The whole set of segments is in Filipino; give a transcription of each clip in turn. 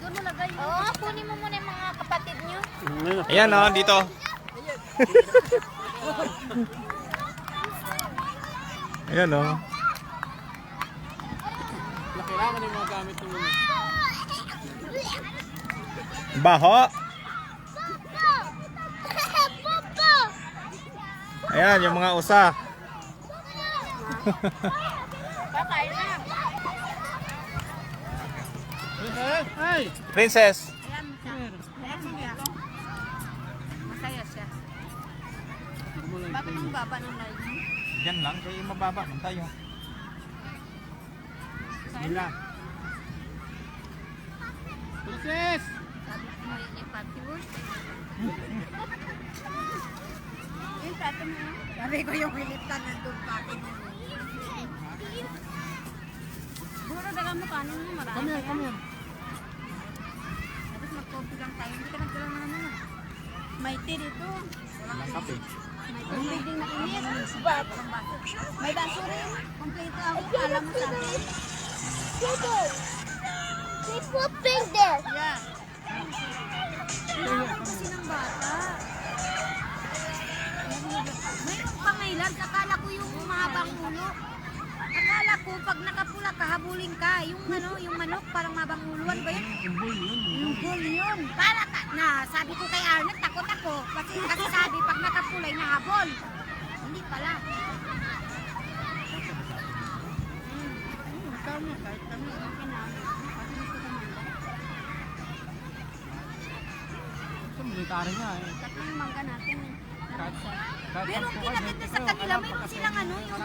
Doon mo lagay. Oo, kunin mo muna yung mga kapatid nyo. Ayan o, dito. Ayan o. Kailangan yung mga gamit ng mga. Baho. Ayan, yung mga usa. Kakain na. Hey! Princess. Ayan siya. Masaya siya. Bakit ang baba ng live mo? Diyan lang, kaya mababa man tayo. Nila. Princess! Sabi ko mo yung party work. Yung tato mo. Sabi ko yung hiliptan nandun pa. Buro dagang mo kanin mo marami. Come here, come here. Tapos mag-coffee lang tayo. Hindi ka nagdala na ano. May tea dito. Walang kape. May tubig din na init. May baso rin. Kompleto ako. Alam mo sa akin. They put pink there. Yeah. Tinawag kasi ng bata. Mayroong pangailan. Akala ko yung mahabang ulo. Akala ko pag nakapula ka, habulin ka. Yung ano, yung manok, parang mahabang uluan ba yun? Yung bull yun. Para na, sabi ko kay Arnett, takot ako. Kasi sabi, pag nakapulay, nahabol. Hindi pala. Kami, kahit kami, okay na. Ito, military nga eh. Tatlo yung mangga natin. Kahit Pero ang kinaganda sa kanila, mayroon silang ano, yung...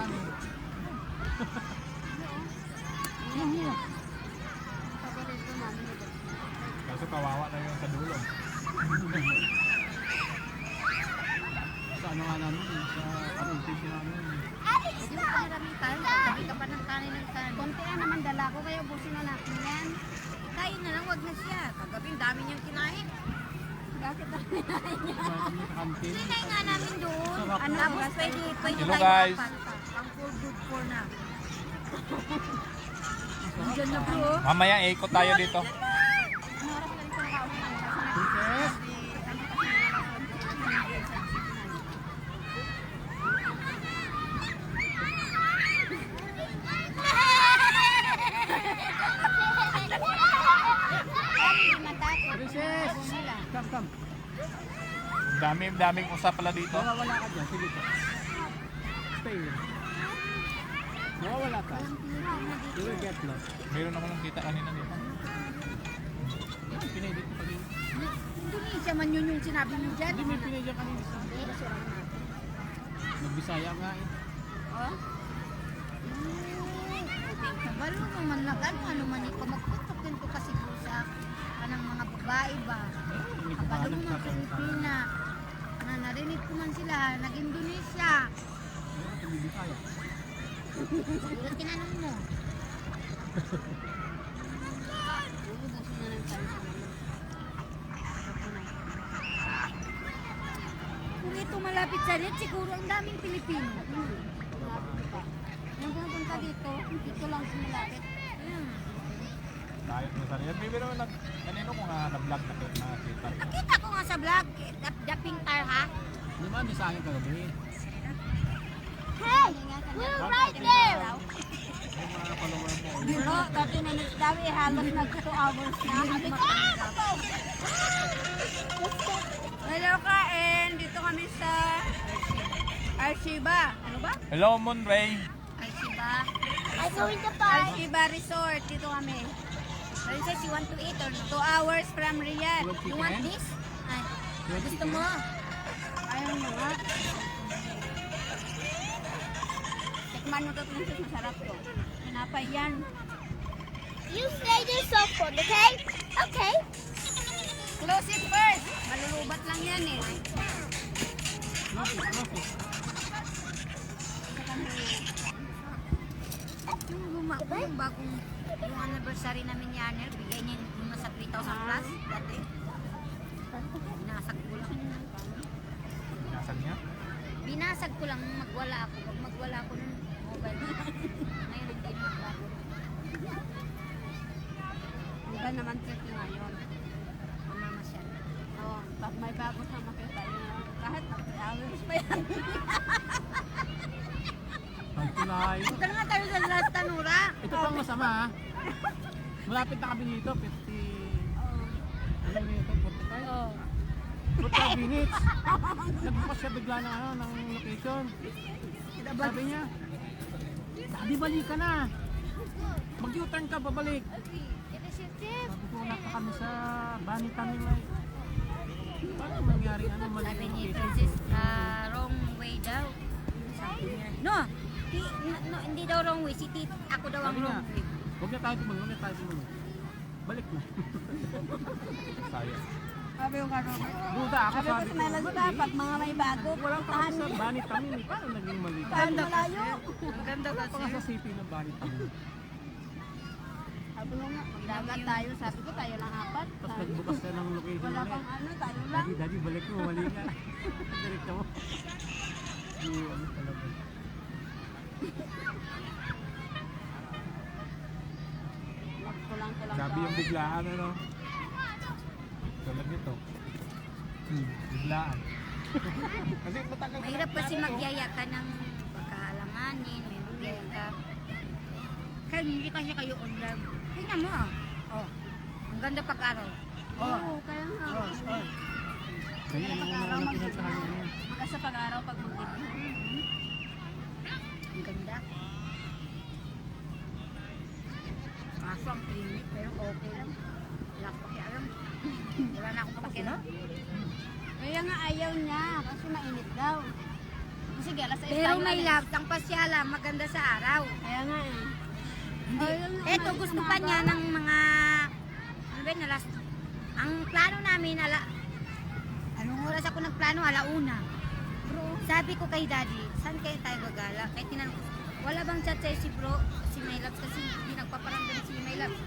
Paborito namin. Kaso kawawa na yung sa dulo. sa ano nga namin eh, sa orientation namin. Hindi mo maraming kain, katabi ka pa ng kanin ng kanin. Konti na naman dala ko, kaya ubusin na natin yan. Kain na lang, wag na siya. Kagabing dami niyang kinain. Bakit ang kinain niya? Kami sa kantin. Kinain nga namin doon. Sarap. Tapos pwede Hello, tayo guys. mapanta. Ang full good for na. Diyan na po. Mamaya ikot tayo dito. Princess! Princess! Come, come. Daming usap pala dito. Mawawala ka dyan. Sige ka. Stay here. Mawawala ka. You will get lost. Meron ako nakita kanina dito. Pinedit ko kanina. Indonesia man yun yung sinabi mo dyan. Hindi may pinedit kanina. Nagbisaya nga eh. Oh? Kabalo naman lang. Ano man ito. Magputok din ko kasi po sa kanang mga babae ba. Hindi ko Kabalo pahanap mo sa ng Pilipina. Na narinig ko man sila. Nag-Indonesia. Nagbisaya. Ulat kinanong mo. Ubusin na lang tayo sa mga. Kung ito malapit sa rin, siguro ang daming Pilipino. Yung pumunta dito, dito lang sa malapit. Tayo mo sa riyan. Pero kanino ko nga na-vlog na nakita. Nakita ko nga sa vlog, the pink tar ha? Di ba di sa akin kagabi? Hey, we're right there. Yung mga follower mo. Dito, dati na nagsabi, halos nag 2 hours na. Hello kain, dito kami sa Arshiba. Ano ba? Hello, Moon Ray. Arshiba. I go in the park. Arshiba Resort, dito kami. Princess, you want to eat or no? 2 hours from Riyadh. You want this? Ay, gusto mo? Ayaw mo nga. Tikman mo to, Princess, masarap to. Pinapay yan. You stay there so cold, okay? Okay. Close it first. Malulubat lang yan eh. Yung bagong yung anniversary namin ni Anel, bigay niya yung nasa 3,000 plus dati. Binasag ko lang. Nasaan niya? Binasag ko lang nung magwala ako. Pag magwala ako ng mobile. Ngayon hindi magbago. naman trip niya ngayon. Mamamasyal. Oo, pag may bago na makita yun. Kahit 3 hours pa yan. Pagtulay. Punta na nga tayo sa Las Tanura. Ito pang masama ha. Malapit na kami dito, 50... Ano nito, 45? Oo. 45 minutes. Nagbukas siya bigla na ano, ng location. Sabi niya, di balik ka na. Mag-U-turn ka, babalik. Sabi ko, wala pa kami sa Banita nila eh. Paano nangyari ano, mali Sabi yung ni location? Francis, wrong way daw. Sabi niya. No, hindi daw wrong way. Si Tito, ako daw ang Sabi niya, wrong way. huwag na tayo tumunod. Balik na. Sayang. Sabi ko ano, Duda ako, sabi ko sabi sa ko, Melas mali. dapat mga may bago, Walang pa puntahan sa niya. Banita nila. Paano naging mali? Paano malayo? Ang ganda Wala pa nga kasi. sa city ng Banita nila. Sabi ko nga, magdagat tayo. Sabi ko tayo lang 4. Tapos nagbukas na ng location Wala ulit. pang ano, tayo lang. Daddy, balik mo, mali ka. Direkta mo. Ano talaga. Magkulang-kulang Grabe yung biglaan, ano? Tulad nito. Biglaan. Kasi matagal ka Mahirap na kasi plano. magyaya ka ng pagkaalanganin, may magyaya ka. Kaya hindi kasi kayo online. Tingnan mo ah. Oh. Ang ganda pag-araw. Oo, kaya nga. Kaya ano kung ano pinagsahan niya. Maka sa pag-araw pag mag-ibig. Ang ganda. Kaso ang clinic, pero okay lang. Wala ko pakialam. Wala na akong pakialam. Kaya nga ayaw niya kasi mainit daw. Kasi alas 6 Pero tayo may alis. love, ang pasyala, maganda sa araw. Kaya nga eh. Hindi. Ayaw nga, Eto, may gusto pa umaga. niya ng mga, ano ba yun, ang plano namin, anong oras ako nagplano? 1:00. Bro, sabi ko kay daddy, saan kayo tayo gagala? Kahit tinanong ko, wala bang chat sa'yo si bro, si Maylabs kasi hindi nagpaparamdam si Maylabs.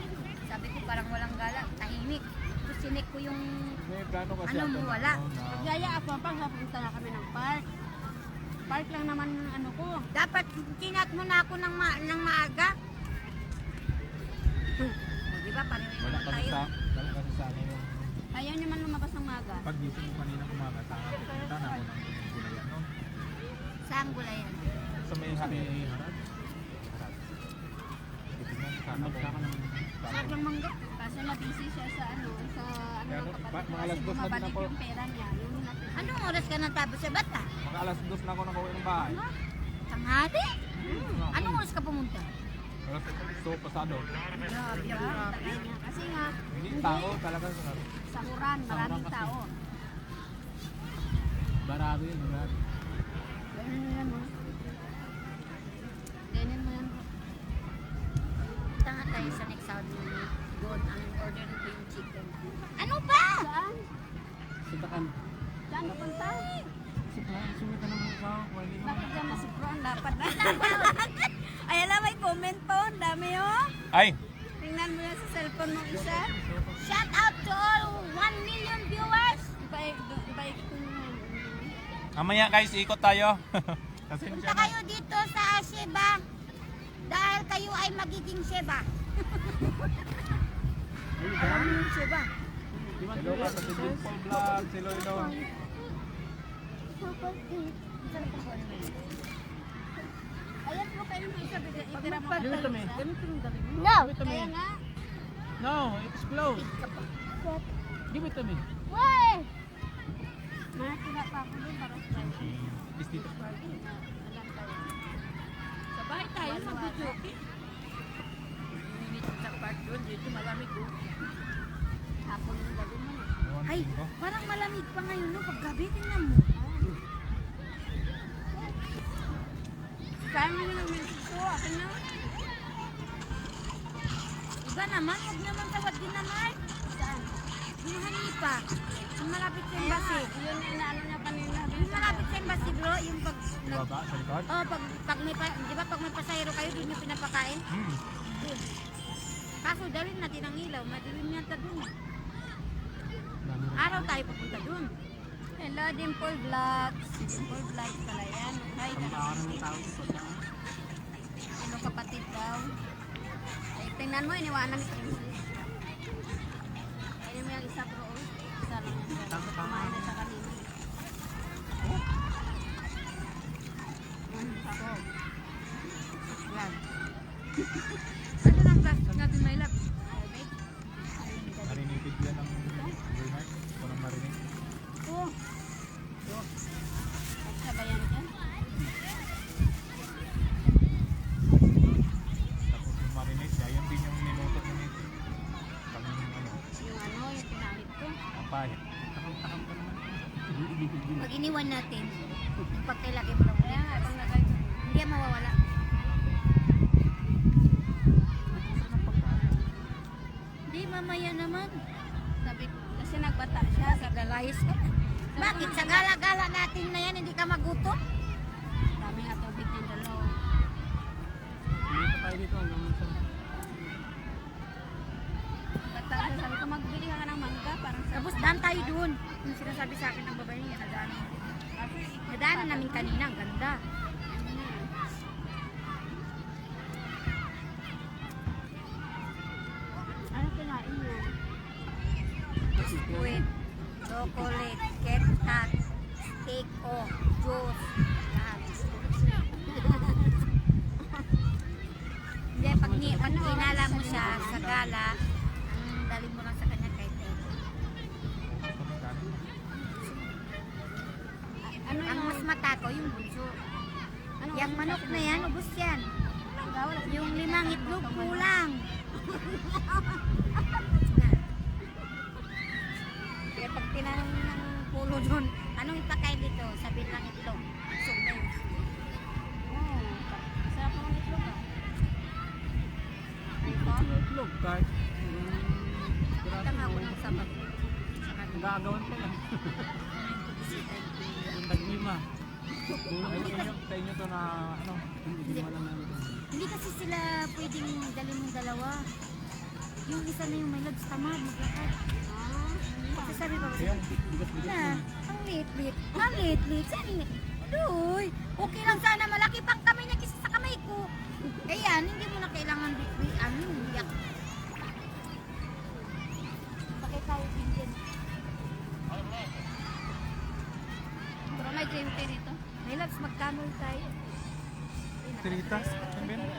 Sabi ko parang walang gala, tahimik. Tapos sinek ko yung, May plano kasi Ano ako mo, na, wala? ano, na- Yaya ako pag napunta na kami ng park. Park lang naman ang ano ko. dapat tinat mo na ako ng maaga. O, diba, pareho wala naman kasi tayo. sa ano yung Ayaw niya man lumabas ng maga. pag-gising mo kanina umaga, saka pupunta na ako ng gulayan, no? Saan gulayan? Sa may Sa may harap. harap. Titignan sana Magka ka kung... ng... Sarap ng mangga. Kasi na-busy siya sa ano Kaya, ng kapatid mga ko. alas Kasi 2 na din bumabalik ako. yung pera niya. Yun yung natin. Anong oras ka natapos sa bata? Mga alas 2 na ako nakauwi ng bahay. Tanghali? Anong oras ka pumunta? Alas 2 pasado. Grabe ang Tagal niya. Kasi nga, Hindi tao talaga sa sahuran, maraming kasi. tao. Barado yun, barado. Ganun mo yan mo. Ganun mo yan. Tanga tayo sa next sound mo. Doon, ang order ko yung chicken. Ano ba? Saan? Sitakan. Saan ka punta? Sitakan, sumit ka naman ikaw. Pwede naman. Bakit ka na si Bron? Dapat na. Ayan na, may comment po. Ang dami oh. Ay! Tingnan mo yan sa cellphone mo isa. Shout out to all 1 million viewers! Ibaik ko yun. Mamaya guys, ikot tayo. Kasi Punta kayo dito sa Sheba. Dahil kayo ay magiging Sheba. Alam mo yung Sheba? Hello ka sa si Dimple Vlog, si Loilo. Ayan po kayo may isa. Itira mo. Give it to me. No. Give it to me. Kaya nga. No, it's closed. Give it to me. Why? Nakakita pa ako dun para sa tayo. Is dito. Alam tayo. Sa bahay tayo, mag-joking. Init sa park doon, dito malamig ko. Hapon yung gabi mo. Ay, parang malamig pa ngayon no. Paggabi, tingnan mo. Kaya mo nyo ng Mexico, akin na. Iba naman, huwag naman tawad din naman. Saan? Yung Hanipa. Yung malapit sa Kaya embassy. yun yung inaano niya kanina. Yung malapit sa embassy bro, yung pag... Baba, sa likod. Oh, pag may di ba pag may pasahero kayo, doon yung pinapakain? Hmm. Doon. Kaso dalhin natin ang ilaw, madilim yata doon. Araw tayo papunta doon. Hello, Dimple Vlogs. Dimple Vlogs pala yan. Hi, Pagkakaroon ng tao sa ano kapatid daw. Ay, tingnan mo, iniwanan ni yung isa bro. Isa lang yung Tama. kumain na sa kanina. Ako. Yan. Ano ng plastic natin, my love? Tubig. Marinated yan ng overnight. Ito ng marinate. Oh, Sabayan dyan. Tapos yung marinate niya, yun din yung niluto ng ito. Kami yung Yung pinahit ko. ang pahit. Takam-takam pa naman. pag iniwan natin, pag kailagay mo lang Kaya nga, pag lagay ko. hindi yan mawawala. Hindi, mamaya naman. Sabi, kasi nagbata siya. Sabi, Galayos ka. Bakit? Sa gala-gala natin na yan, hindi ka magutom? dami nga tubig ng dalaw. Hindi pa tayo dito hanggang sa... Bata siya. Sabi ko, magbili ka ng mangga. Parang sa... Tapos daan tayo doon. Yung sinasabi sa akin ng babae niya, nadaanan namin kanina, ang ganda. Ano kinain mo? Biskuit, chocolate, ketchup, steak o juice. Lahat. Hindi, pag kinala mo siya sa gala, ang dali mo lang sa kanya kay Tete. Ano Ang mas matako yung bunso. Ano Yung manok na yan, ubos yan. Yung 5 itlog, kulang. Kaya pag tinanong ng pulo doon, anong ipakain dito? Sabi lang itlog. Busog na yun. Oo. Sarap naman itlog ah. Ito? Itlog kahit... Tama ako ng sabat. Sa kanila. Gagawan pa lang. Yung tag-lima. Sa inyo to na ano, Hindi mo alam namin. Hindi kasi sila pwedeng dalhin ng dalawa. Yung isa na yung may lods, tamad, maglakad. Kasi sabi pa yung na, ang lit-lit. Ang lit-lit. Saan Uy, okay lang sana malaki pang kamay niya kisa sa kamay ko. Ayan, hindi mo na kailangan bitbian. Yak. Bakit tayo din dyan? Pero may green tea dito. May loves, magkamol tayo. Trita. Ano ba yun?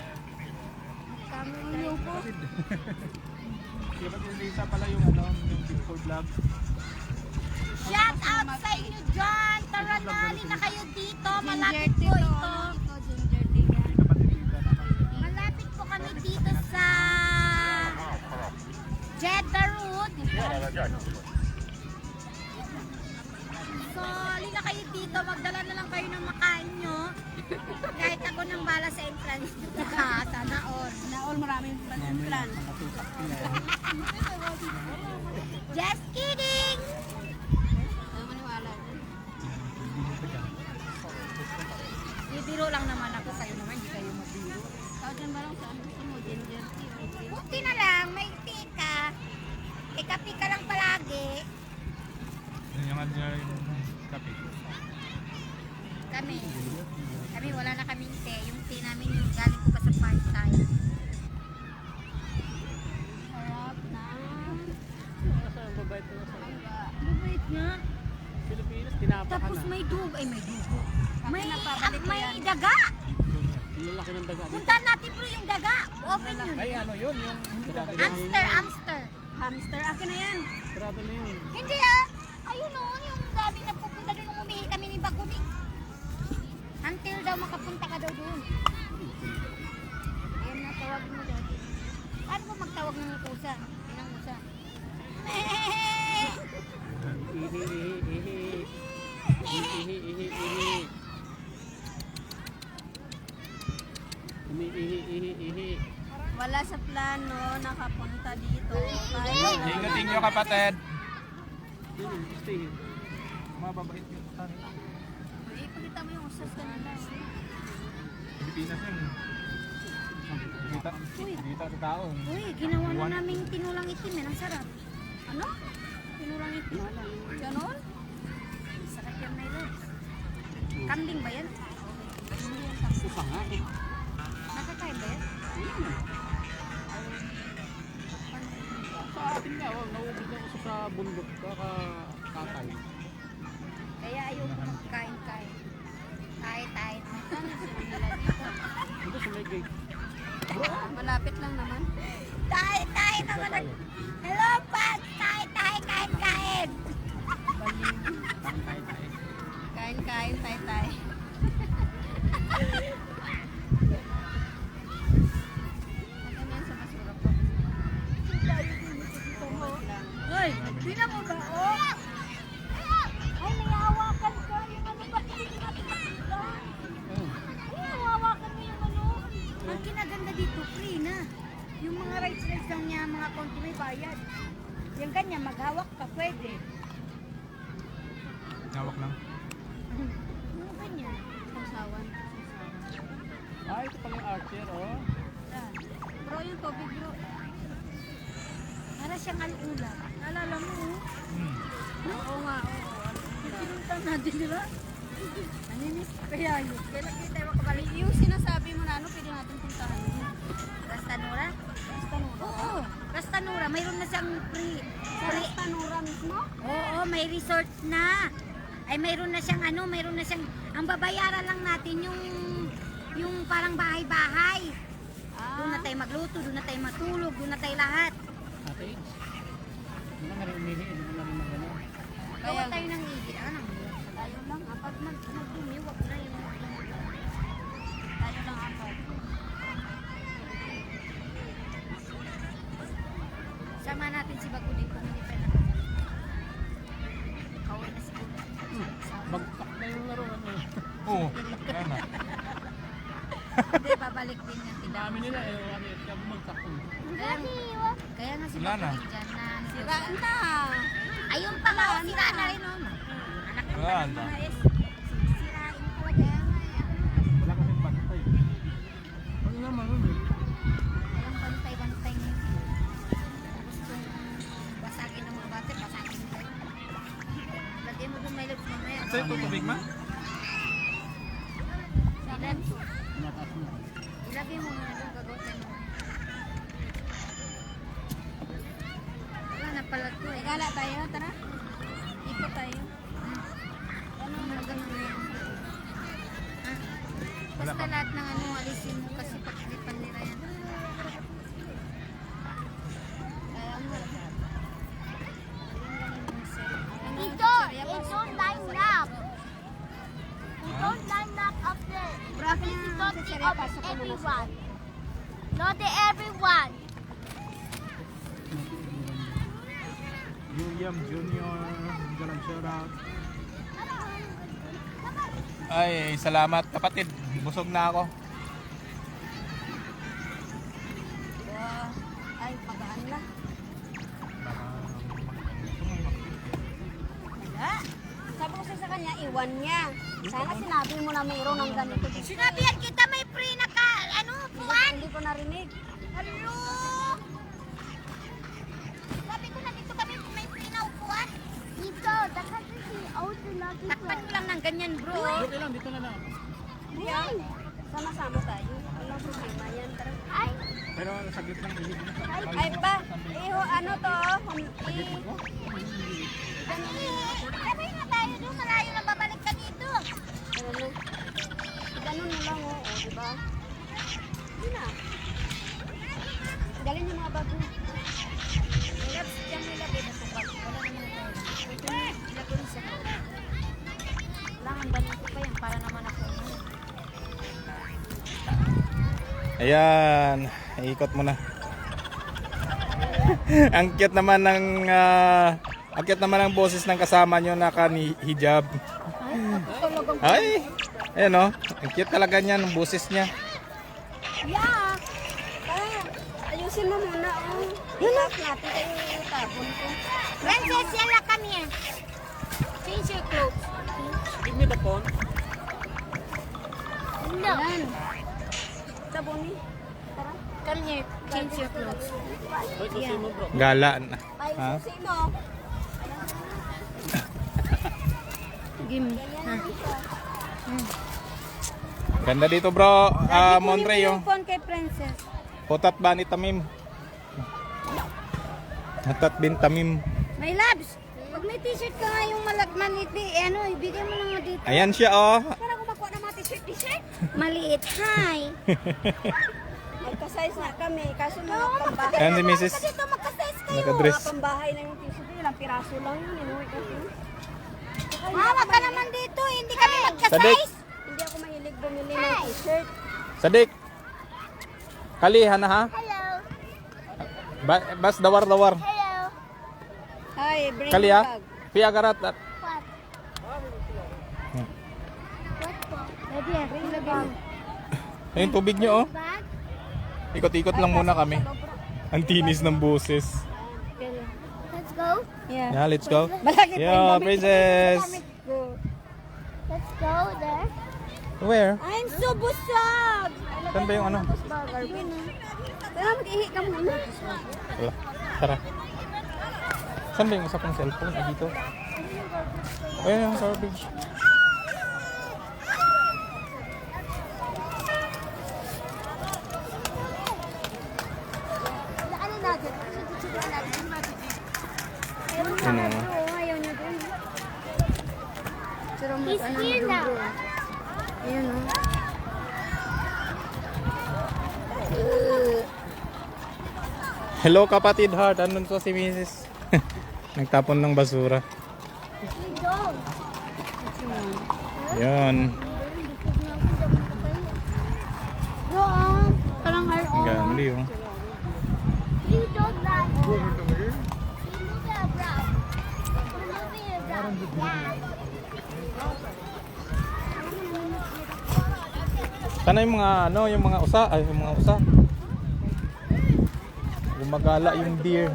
Magkamol tayo po. Di ba yung Lisa pala yung ano, yung Big Four Vlog? Shout out sa inyo dyan. Tara na, na kayo dito. Malapit Ginger po tea to. ito. Ito, ginger tea yan. Kapatid Lisa naman. Malapit po kami dito sa Jeddah Road. So, halina kayo dito. Magdala na lang kayo ng makain nyo. Kahit ako nang bala sa entrance. Sana all. Na all maraming plan. Nakatutak sila. Just kidding! Ano maniwala dyan? Bibiro lang naman ako sa'yo naman. Hindi kayo mabiro. Ikaw dyan ba lang saan gusto mo? Ginger tea o green? Buti na lang. May tika. Ikapi ka lang palagi. Yun yung ano yung kape. Kami wala na kaming tea. Yung tea namin yung galing ko pa sa part-time. Sarap na. Nasa babait na sa Mabait nga. Pilipinas, tinapa ka Tapos na. may dugo. Ay, may dugo. May, napabalik ko may yan. daga. Ang lalaki ng daga dito. Puntahan natin bro yung daga. Open yun. Ay ano yun, yung Hamster. Hamster, akin na yan. Sarado na yun. Hindi ah. Ayun o, yung dami na pupunta doon nung umihi kami ni Bagumi. Until daw makapunta ka daw doon. Ayan na, tawag mo daw. Paano ba magtawag ng kusa? Inang kusa. Ihi, ihi, ihi. Ihi, ihi, ihi. Umiihi, ihi, ihi. Wala sa plano, nakapunta dito. Kaya Ingatin nyo kapatid. Stay. Mababait yun. ipakita mo yung usas kanila. Pilipinas yun. Kita sa tao. Uy, ginawa na namin tinulang itim. Yan ang sarap. Ano? Tinulang itim. Ganon? Sarap yan, my loves. Kambing ba yan? Upa nga eh. Nakakain ba yan? Sa atin nga, naubos na kasi sa bundok, kakatay. Kaya ayoko magkain-kain. Tayo-tayo. Saan na sila nila dito? Dito sa may gate. Malapit lang naman. Tayo-tayo naman. Hello, Pat! Tayo-tayo, kain-kain. Kain-kain, tay-tay. Maganda yan sa basura po. Hoy, tingnan mo ba? Oh! Ay, may hawakan ka. Yung ano ba? Hindi natin makita. Ay, hawakan mo yung ano. Ang kinaganda dito, free na. Yung mga rights lang niya, mga konti may bayad. Yung kanya, maghawak ka, pwede. Hawak lang. Yung kanya. Sausawan. Ah, ito pala yung archer, oh. Bro, yung tubig bro. Para siyang alula. Naalala mo, oh. Oo nga, oo. Pinunta natin, di ba? Naninis kaya yun. Kailan kayo tayo makabalik? Yung sinasabi mo na ano, pwede natin puntahan. Rastanura? Rastanura. Oo. Rastanura. Mayroon na siyang free. Sa Rastanura mismo? Oo, may resort na. Ay, mayroon na siyang ano, mayroon na siyang, ang babayaran lang natin yung parang bahay-bahay. Doon na tayo magluto, doon na tayo matulog, doon na tayo lahat. Ate, hindi na rin umihi, hindi na rin magano. Kaya tayo nang ihi. Ano? Tayo lang. Pag magdumi, wag na yung Tayo lang ako. sama natin si Bagudin kung hindi pa na. Kawin na siguro. Bagpak na yung laro, ano. Oo, kaya na. Hindi, babalik din yan. Ang dami nila, eh, ano, kaya bumagsak ko. Kaya nga si Wala na. Bagudin dyan na. Sira na. Ayun pa nga, sira na rin, oh. Anak ng Wala anak na. mga is. Sirain ko, kaya nga. Wala kasing bantay. Ano naman, ano eh. Walang bantay-bantay ngayon. Gustong basagin ng mga bata, basagin nila. Lagyan mo doon may loob mamaya. Sa'yo ito tubig ma? Mataas mo. Ilagay mo muna doon, gagawin tayo mamaya. Wala na pala ito eh. Gala tayo, tara. Ikot tayo. Ano na ganun na yan? Ha? Wala Basta pa. lahat ng ano, alisin mo kasi pagkalipan nila yan. Kaya nga. Dito, it don't line up. It don't line up up there. Grabe It na don't sa be Syria, up pasok ko muna sa everyone. Not everyone. William Jr. Hindi ka nag-shoutout. Ay, salamat kapatid. Busog na ako. Wow. Ay, pagaan lang. Wala. Sabi ko sa kanya, iwan niya. Sana sinabi mo na mayroon ng ganito dito. Sinabihan kita may free na ka, ano, puwan? Hindi ko narinig. Hello! Sabi ko na dito kami may free na upuan. Dito, dapat si auto lagi Takpan mo lang ng ganyan, bro. Okay lang, dito na lang. Yan. Sama-sama tayo. Walang problema yan. Tara. Ay, Pero saglit lang. Ay pa, iho ano to? Sabay na tayo doon, malayo na babalik ka dito. Ano? Ganun mo lang oh, di ba? Yun na. Dalhin yung mga bago. Labs, dyan mo ilagay na sa bag. Wala naman ito. Ilagay mo sa bag. Kailangan ba nito pa yan para naman ako. Ayan, ikot mo na. Ang cute naman ng boses ng kasama nyo naka-hijab. Ay, ayan o. Ang cute talaga niya ng boses niya. Yeah! Ayusin mo muna oh. Hilap natin kayo itapon ko. Princess, yala come here. Change your clothes. Give me the phone. no. Yan. Taboni. Tara. Come here, change your clothes. Hoy, susi mo bro. Gala na. Ay, Ha? susi mo. Gimme. Ganda dito bro, Monre Yung oh. phone kay Princess. Putat ba ni Tamim? Hatat bin tamim. My loves, pag may t-shirt ka nga yung maliit, ano, ibigay mo na nga dito. Ayan siya oh. Para kumakuha ng mga t-shirt. Maliit, hi. Magka-size na kami, kaso mga pambahay. Ayan si Mrs. Dito magka-size kayo. Nakadress. Mga pambahay na yung t-shirt, ilang piraso lang yun. Inuwi kasi. Mama ka naman dito, hindi kami Sadik. magka-size. Hindi ako mahilig bumili ng t-shirt. Sadik. Kalihan na ha. Hello. Bas dawar-dawar. Hello. Hi, bring Kali your ha. bag. Pia garat. What? What po? Daddy, bring the bag. Ayun tubig nyo oh. Bag? Ikot-ikot lang muna kami. Ang tinis ng boses. Let's go. Yeah. Yeah, let's go. Malaki pa yung Yeah, damit. princess. Go. Let's go there. Where? I'm so busog. Saan ba yung ano? Tara, mag-ihi ka muna. Wala. Tara. Saan ba yung isa kong cellphone? Ah, dito. Ayun yung garbage. Ano natin? Sige natin. Ano? Ayaw niya dun. Pero He's here now. Ayun o. Hello kapatid heart. Andun to si Mrs. Nagtapon ng basura. We don't. Yan. Wrong. Parang our own. Gandi oh. You don't like that. You move it around. Move it around. Yeah. Sana yung mga ano, yung mga usa, ay yung mga usa. Gumagala yung deer.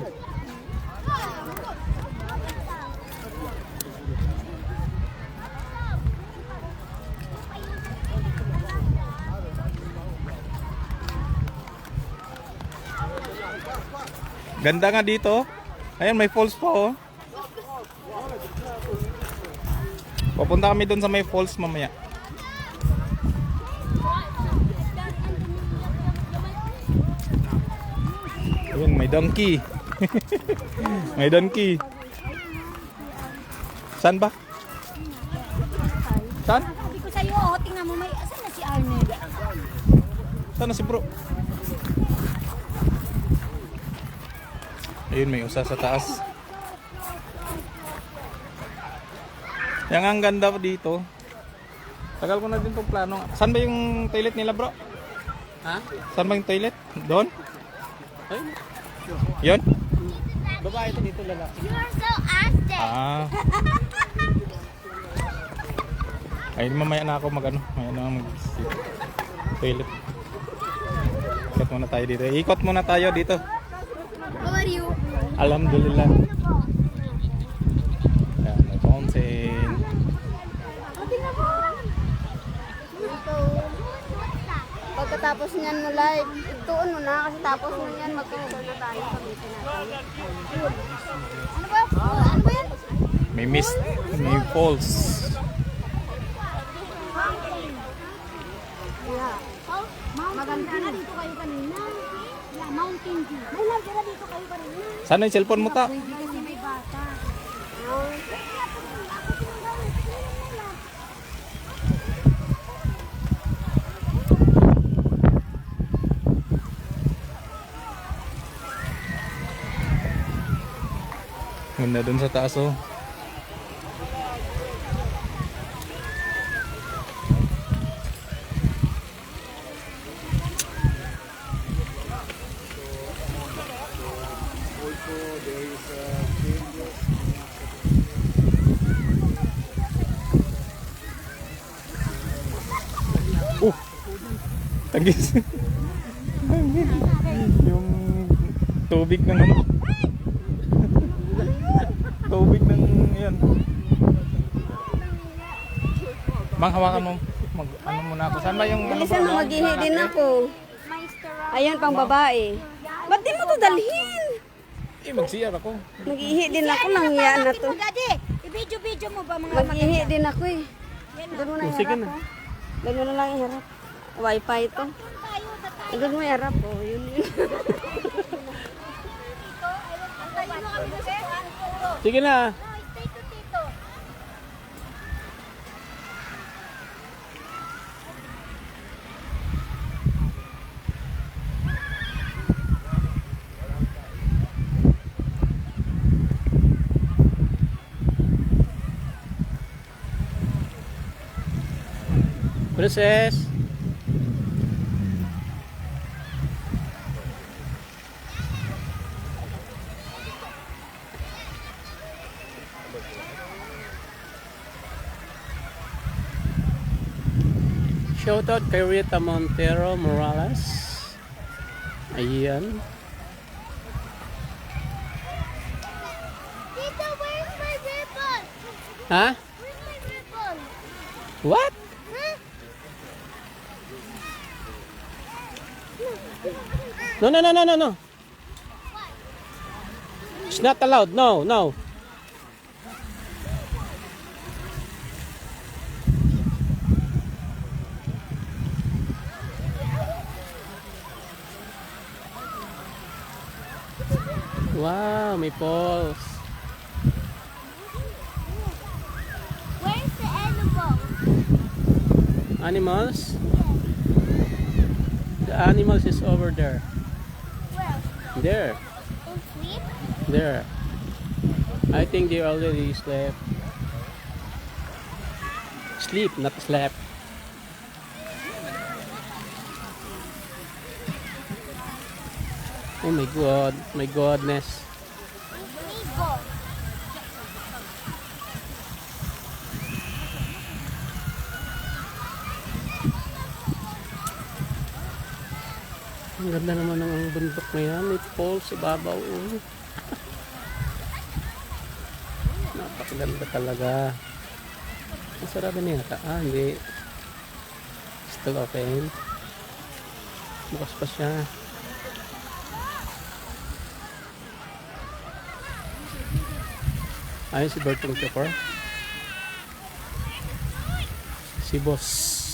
Ganda nga dito. Ayan, may falls pa oh. Papunta kami doon sa may falls mamaya. Ayun, may donkey. May donkey. Saan ba? Saan? Sabi ko sa'yo, oh, tingnan mo, may asan na si Arnold? Saan na si bro? Ayun, may usa sa taas. Yan ang ganda dito. Tagal ko na din itong plano. Saan ba yung toilet nila bro? Ha? Saan ba yung toilet? Doon? Yun? Babae ito dito lalaki. You are so astic. Ah. Ay, mamaya na ako mag ano. Mamaya na mag toilet. Ikot muna tayo dito. Ikot muna tayo dito. How are you? Alhamdulillah. Yan, may fountain. Pagkatapos niyan mo live, ituon mo na kasi tapos mo niyan mag-cover na tayo. Sabihin natin. Ano ba? Ano ba yan? May mist. May falls. Maganda na dito kayo kanina. Yeah, Mountain View. May nagdala dito kayo kanina. Saan yung cellphone mo ta? Hindi kasi may bata. Ganda dun sa taas oh. Tagis. Yung tubig ng ano. Tubig ng yan. Mang hawakan mo. Mag ano muna ako. Saan ba yung ano Bilisan mo, mag-ihi din ako. Ayun, pang babae. Ba't di mo to dalhin? Eh, mag-CR ako. Mag-ihi din ako lang yan na to. Daddy, i-video mo ba mga Mag-ihi din ako eh. Doon mo na iharap ha. Doon mo na lang iharap. Wi-Fi to. Doon mo iharap oh. Yun yun. Ano kami kasi? Sige na. No, stay to Tito. Princess. Shoutout kay Rita Montero Morales. Ayan. Tito, where's my ribbon? Ha? Where's my ribbon? What? Huh? No, no, no, no, no, no. It's not allowed. No, no. Wow, may balls. Where's the animal? Animals? The animals is over there. Where? There. In sleep? There. I think they already slept. Sleep, not slept. Oh my god, my godness. Eagle. Ang ganda naman ng bundok na yan. May falls sa babaw. Oh. Napakaganda talaga. Masarap na yata. Ah, hindi. Still open. Bukas pa siya. Ayun si Bertong Chopper. Si Boss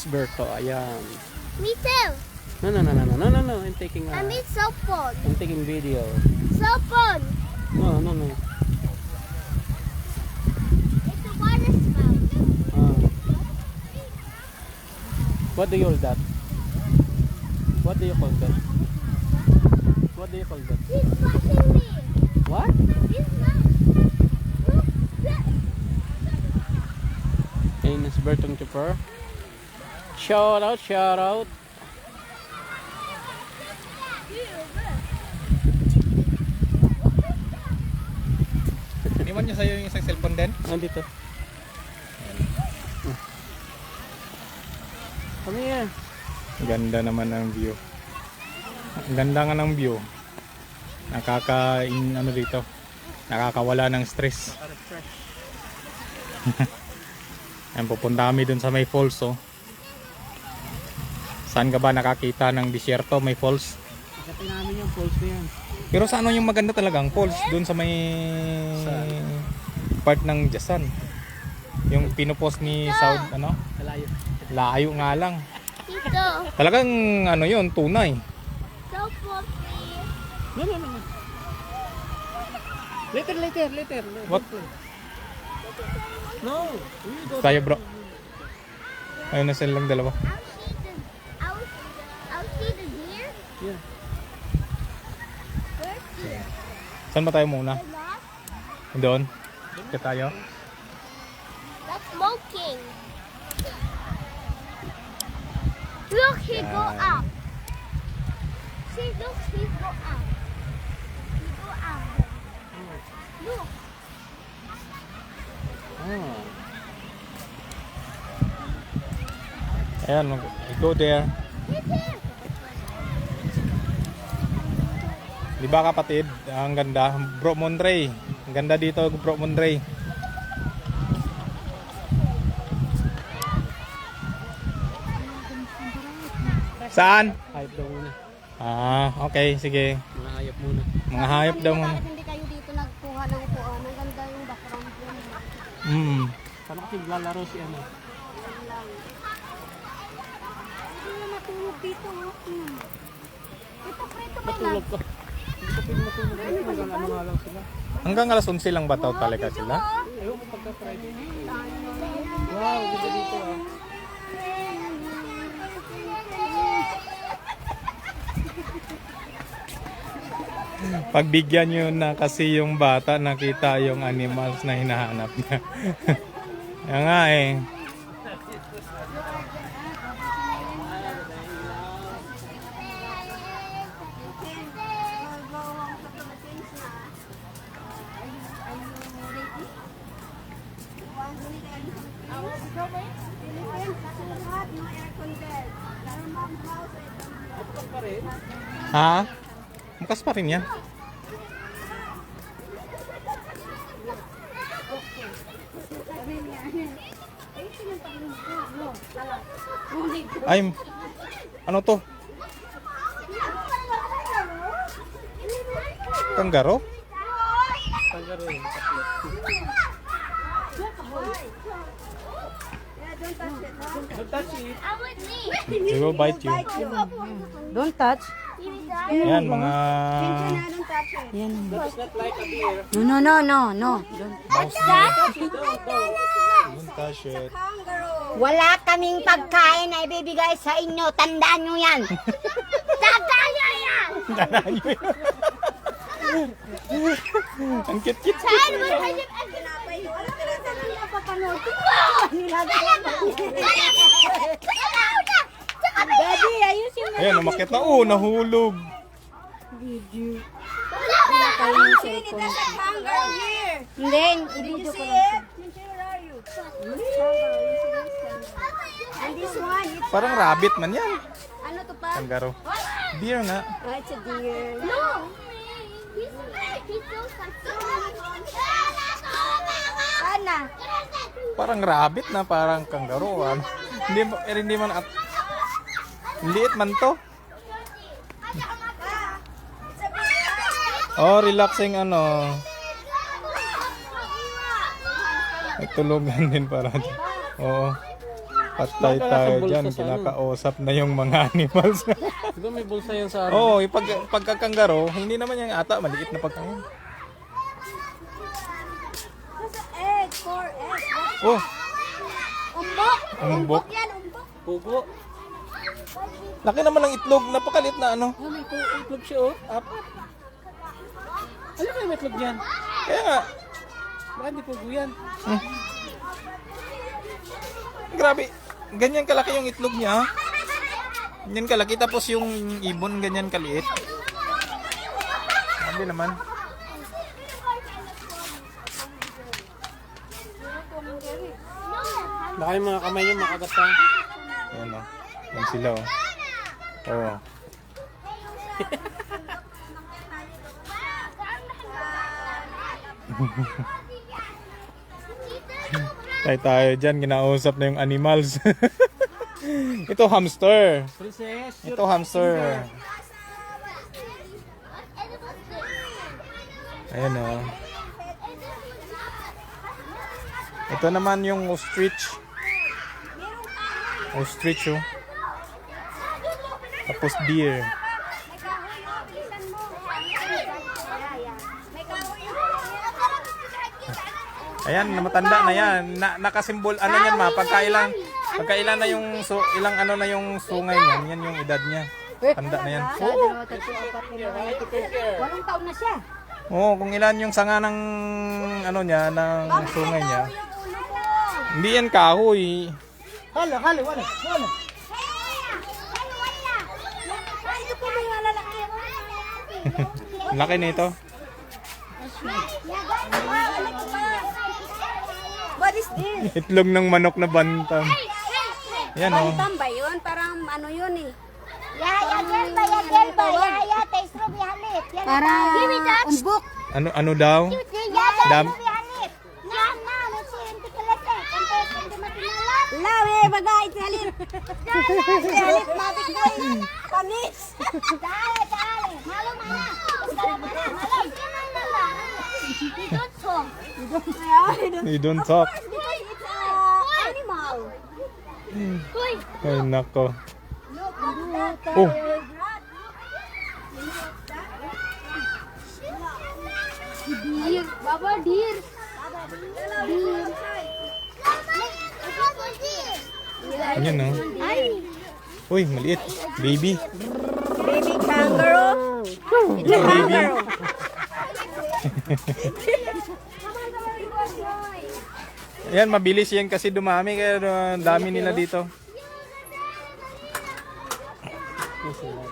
Berto. Ayan. Me too. No, no, no, no, no, no, no, no. I'm taking I need cell phone. I'm taking video. Cell phone. No, no, no. It's a water spout. What do you call that? What do you call that? What do you call that? He's watching me. What? He's not. Look, that. Ayun na si Bertong Chopper. Shout out, shout out. Iniwan niyo sa'yo yung isang cellphone din? Nandito. Kami yan. Ganda naman ng view. Ang ganda nga ng view. Ano dito. Nakakawala ng stress. Ayan, pupunta kami dun sa may falls, oh. Saan ka ba nakakita ng disyerto may falls? Pagkatay namin yung falls na yan. Pero sa ano yung maganda talagang falls? Dun sa may part ng Jasan. Yung pinupost ni Saud, ano? Kalayo. Layo nga lang. Tito. Talagang ano yun, tunay. Cell phone, please. No, no, no, no. Later. What? No. We go. Tayo bro. Ayun na sila lang dalawa. I'll see the deer. Yeah. Where's deer? Saan ba tayo muna? The lost? Doon. Kaya tayo. That's smoking. Look, he go up. See, look, he go up. He go up. Look. Oh. Ayan, go there. He's here. Di ba kapatid? Ang ganda. Bro Monterey. Ang ganda dito, Bro Monterey. Saan? Hayop daw muna. Ah, okay, sige. Mga hayop muna. Mga hayop daw muna. Bakit hindi kayo dito nagkuha ng upuan? Ang ganda yung background yun. Sana kasi lalaro si ano. Hindi na matulog dito. Ito, preto ka na. Matulog ka. Hindi ka pwede matulog. Ano nga lang sila. Hanggang alas 11 lang ba daw talaga sila? Ewan ko pagka Friday. Wow, ganda dito ah. Pagbigyan nyo na kasi yung bata, nakita yung animals na hinahanap niya. Yan nga eh. Ha? Bukas pa rin yan. Ay, ano to? Kanggaro? Kanggaro yun. Don't touch it. I would see. They will bite you. Don't touch. Yan, mga... That is not like a deer. No. Don't touch it. Wala kaming pagkain na ibibigay sa inyo. Tandaan nyo yan. Tataya yan. Ang cute-cute. Saan mo hajip ang Daddy, ayusin mo. Ayan, umakit na. Oh, nahulog. Hindi, ibigyo ko lang. Parang rabbit man yan. Ano to pa? Kanggaro. Deer nga. It's a deer. No. He's so Sana. Parang rabbit na, parang kanggaro. Ano? Hindi man at... Liit man to. Oh, relaxing ano. May tulugan din para dyan. Oo. Patay tayo dyan. Kinakausap na yung mga animals. Diba may bulsa yan sa Oo, yung pagkakanggaro, hindi naman yung ata. Maliit na pagkain. Egg, 4 eggs. Oh, Umbok. umbok. Yan, umbok. pugo. Laki naman ng itlog. Napakalit na ano. Ah, may itlog siya oh. Apat. Ano kaya may itlog yan? Kaya nga. Baka hindi pugo yan. Grabe. Ganyan kalaki yung itlog niya. Ganyan kalaki. Tapos yung ibon ganyan kaliit. Grabe naman. Baka yung mga kamay nyo makagat pa. Ayan o. Yan sila o. Oo. Tayo dyan. Ginausap na yung animals. Ito hamster. Princess, Ito hamster. Ayan o. Ito naman yung ostrich. Ostrich oh. Tapos deer. Ayan, matanda na yan. Nakasimbol ano yan ma, pagkailan na yung ilang ano na yung sungay niyan, yan yung edad niya. Tanda na yan. Oo. 8 taon na siya. Oo, kung ilan yung sanga ng ano niya, ng sungay niya. Hindi yan kahoy. Hala, wala. Laki nito. What is this? Itlog ng manok na bantam. Yan oh. Bantam ba yun? Parang ano yun eh. Yaya, taste mo bihalit. Parang umbok. Ano daw? Dam. Lawe, bagay, halit. Halit, matik boy. Panis. Dale. Malo, mana. You don't talk. It's animal. Ay nako. Oh. Deer. Baba, deer. Deer. Ayan no. Ay. Uy, maliit. Baby. Baby kangaroo. Baby. Ayan, mabilis yan kasi dumami kaya dami nila dito.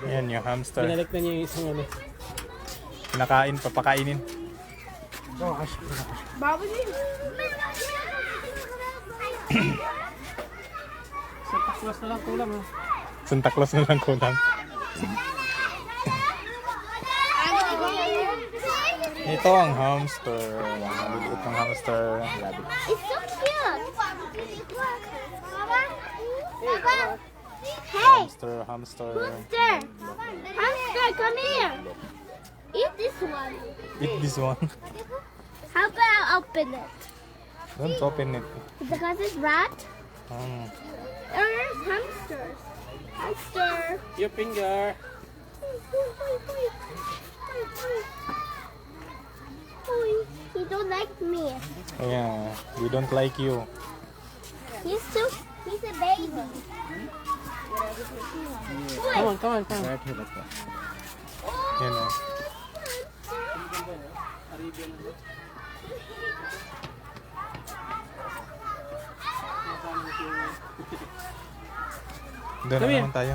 Ayan yung hamster. Binalik na niya yung isang ano. Pinakain, papakainin. Baba din. Sa taklas na lang kulang ha. Santa Claus na lang kulang. Ito ang hamster. Maliit ang hamster. It's so cute. Baba. Baba. Hey. Hamster, hamster. Hamster. Hamster, come here. Eat this one. Eat this one. How about I open it? Don't open it. Because it's rat. Mm. Hamsters. Hamster. Your finger. He don't like me. Yeah, we don't like you. He's a baby. Come on, come on, come on. Yan o. Doon na Come here. naman tayo.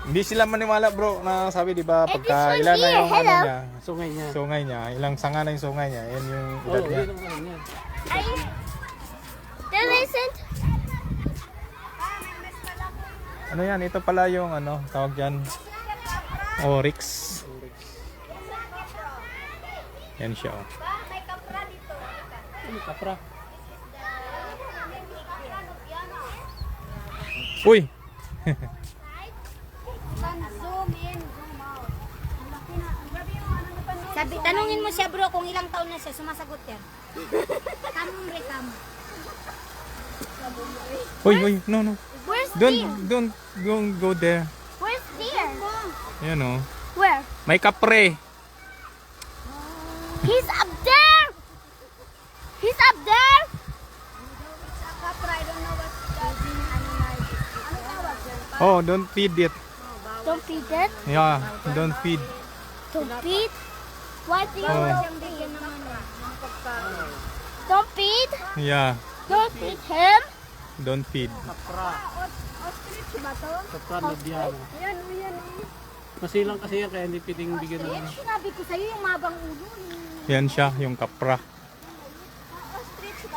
Hindi sila maniwala bro na sabi di ba pagka this one ilan na here, yung ano hello. niya, Sungay niya. sungay niya, ilang sanga na yung sungay niya, yan yung Oh, edad niya. yun ang ano niya. Then listen. Ano yan? Ito pala yung ano, tawag dyan. Oryx. Yan siya oh. Ano kapra? Uy! Sabi, tanungin mo siya bro kung ilang taon na siya, sumasagot yan. Kamong re kamo. Uy, uy, no, no. Where's deer? Don't go there. Where's deer? Yan oh. Where? May kapre. He's up there. He's up there. Oh, don't feed it. Don't feed it. Yeah, don't feed. Don't feed. Why do you Oh. don't feed? Don't feed. Yeah, Don't feed him. don't feed. Kapra na diyan. Masilang kasi yan kaya hindi piting bigyan ng ano. Sinabi ko sa'yo yung mabang ulo. Yan siya, yung kapra.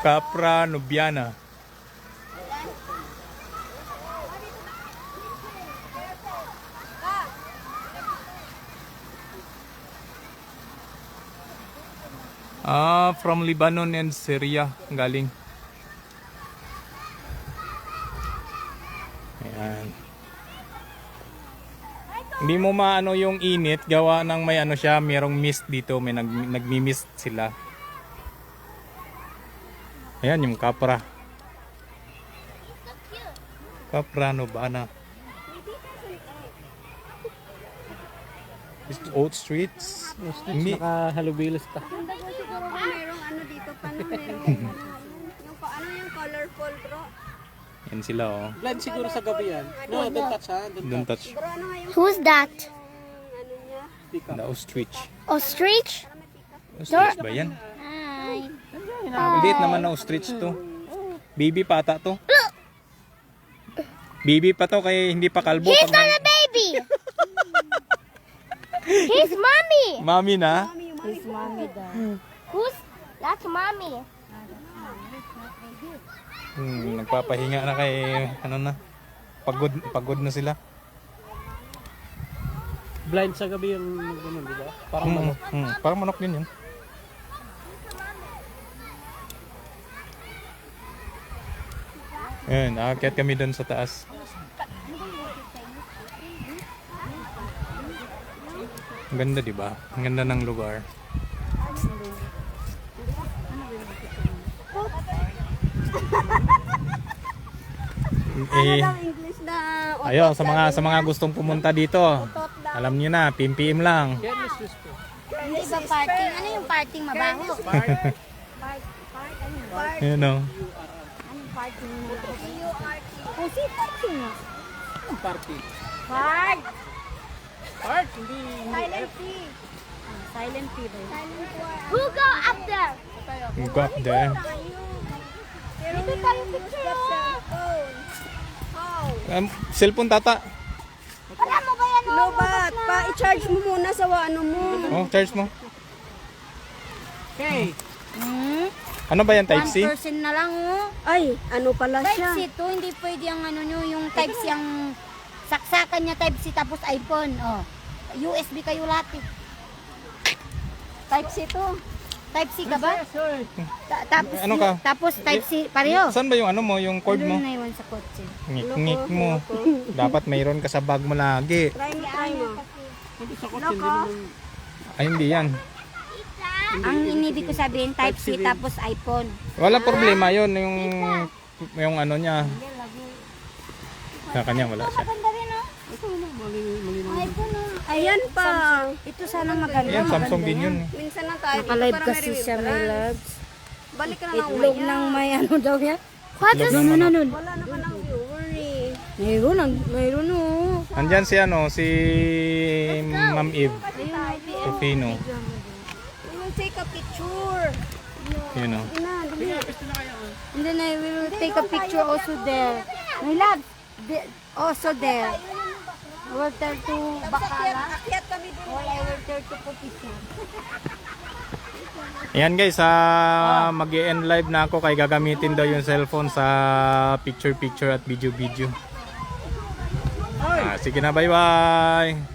Capra nubiana. From Lebanon and Syria galing. Ayan. Hindi mo maano yung init, gawa ng may ano siya, merong mist dito, may nagmi-mist sila. Ayan yung kapra. Capra nubiana. Oat Streets. Hindi. Nakahalubilos pa. Siguro merong ano dito pa no, merong yung ano yung colorful bro. Yan sila oh. Blind siguro sa gabi yan. No, don't touch ha. Don't touch. Bro ano nga yung Who's that? ano niya? The ostrich. Ostrich? Ostrich ba yan? Hi. Maliit naman na ostrich to. Baby pa ata to. Baby pa to kaya hindi pa kalbo. He's not a baby. He's mommy. Mami na. Who's that's mommy? Nagpapahinga na kay ano na. Pagod na sila. Blind sa gabi yung ganun, di ba? Parang manok. Parang manok din yun. Ayun, aakyat kami doon sa taas. Ang ganda, di ba? Ang ganda ng lugar. English na Ayun, sa mga gustong pumunta dito. Alam niyo na, PMPM lang. Kaya Miss Sus po. Hindi ba parting? Ano yung parting mabaho? Ayan o. Anong parting mabaho? Pusi parting nga. Ang party. Part! Part, hindi. Silent P. Silent P ba yun? Who go up there? You go up there. Dito tayo picture. Cellphone tata. Alam mo ba yan? Lobat, i-charge mo muna sa ano mo. Oh, charge mo. Okay. Ano ba yan, Type C? 1% na lang oh. Ay, ano pala Type siya? C to, hindi pwede ang ano nyo, yung Type C ang saksakan niya Type C tapos iPhone. Oh. USB kayo lahat eh. Type C to. Type C ka ba? Tapos, Ano ka? tapos Type C, pareho. Saan ba yung ano mo, yung cord mo? Doon na iwan sa kotse. Ngik-ngik mo. Dapat mayroon ka sa bag mo lagi. Try mo. Hindi sa kotse, hindi naman. Ay, hindi yan. Ang inibig ko sabihin, Type C tapos iPhone. Wala problema yon yung ano niya. Sa kanya wala siya. Maganda rin oh. iPhone oh. Ayan pa. Ito sana maganda. Yan, Samsung din yun. Minsan lang tayo. Nakalive para kasi may siya, my remembrance. loves. Balik ka na lang Itlog umaya. ng may ano daw yan. Itlog ng manok. Wala naman ang viewer eh. Mayroon oh. Andyan si ano, si Ma'am Eve. Rufino. We will take a picture. Yun o. And then I will take a picture also there. My loves, also there. I will tell to Bacala. Akyat kami dun. Or I will tell to Pupisya. Ayan guys, mag-e-end live na ako kay gagamitin daw yung cellphone sa picture-picture at video-video. Sige na, bye-bye!